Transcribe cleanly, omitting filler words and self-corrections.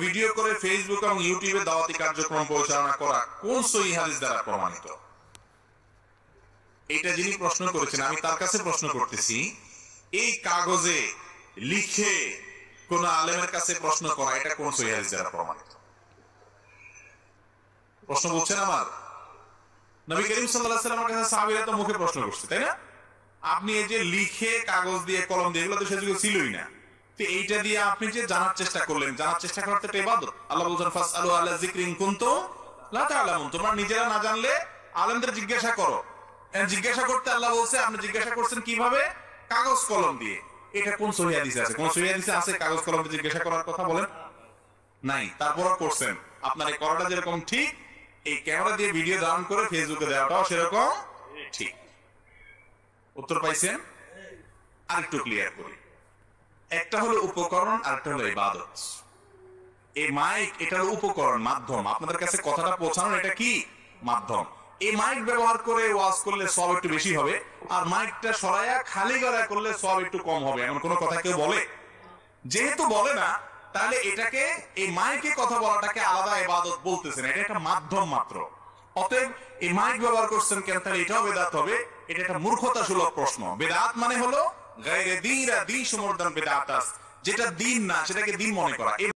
Video করে Facebook এবং ইউটিউবে দাওয়াতি কার্যক্রম পরিচালনা করা কোন সহিহ হাদিস দ্বারা প্রমাণিত? এটা যিনি প্রশ্ন করেছেন আমি তার কাছে প্রশ্ন করতেছি, এই কাগজে লিখে কোন আলেমের কাছে প্রশ্ন করা এটা কোন সহিহ হাদিস দ্বারা প্রমাণিত? প্রশ্ন বলছেন আমার নবী করিম সাল্লাল্লাহু আলাইহি ওয়াসাল্লামের কাছে সাহাবীরা তো মুখে প্রশ্ন করছে, তাই না? আপনি এই যে লিখে কাগজ দিয়ে কলম দিয়ে, এগুলো তো সে যুগে ছিলই না। তো এইটা দিয়ে আপনি যে জানার চেষ্টা করলেন, জানার চেষ্টা করতে একটা ইবাদত। আল্লাহ বলেছেন ফাসআলু আলা যিকরি ইন কুনতুম লা তা'লামুন, তোমরা নিজেরা না জানলে আলেমদের জিজ্ঞাসা করো। জিজ্ঞাসা করতে আল্লাহ বলছে, আপনি জিজ্ঞাসা করছেন কিভাবে? কাগজ কলম দিয়ে। এটা কোন সহিহ হাদিসে আছে? কোন সহিহ হাদিসে আছে কাগজ কলম দিয়ে জিজ্ঞাসা করার কথা? বলেন নাই। তারপর করছেন। আপনার এই করাটা যেরকম ঠিক, এই ক্যামেরা দিয়ে ভিডিও ধারণ করে ফেসবুকে দেওয়াটাও সেরকম ঠিক। উত্তর পাইছেন? আরেকটু ক্লিয়ার করি। একটা হলো উপকরণ, আরেকটা হলো ইবাদত। এই মাইক এটা হলো উপকরণ, মাধ্যম। আপনাদের কাছে কথাটা পৌঁছানোর এটা কি মাধ্যম। এই মাইক ব্যবহার করে ওয়াজ করলে সওয়াব একটু বেশি হবে, আর মাইকটা সরাইয়া খালি গলায় করলে সওয়াব একটু কম হবে, এমন কোনো কথা কেউ বলে? যেহেতু বলে না, তাহলে এটাকে এই মাইকে কথা বলাটাকে আলাদা ইবাদত বলতেছেন, এটা একটা মাধ্যম মাত্র। অতএব এই মাইক ব্যবহার করছেন কেন? তাহলে এটাও বেদাত হবে। এটা একটা মূর্খতা সুলভ প্রশ্ন। বেদাত মানে হলো গায়রে দীন, দীন সমর্দন বেদাতাস, যেটা দিন না সেটাকে দিন মনে করা।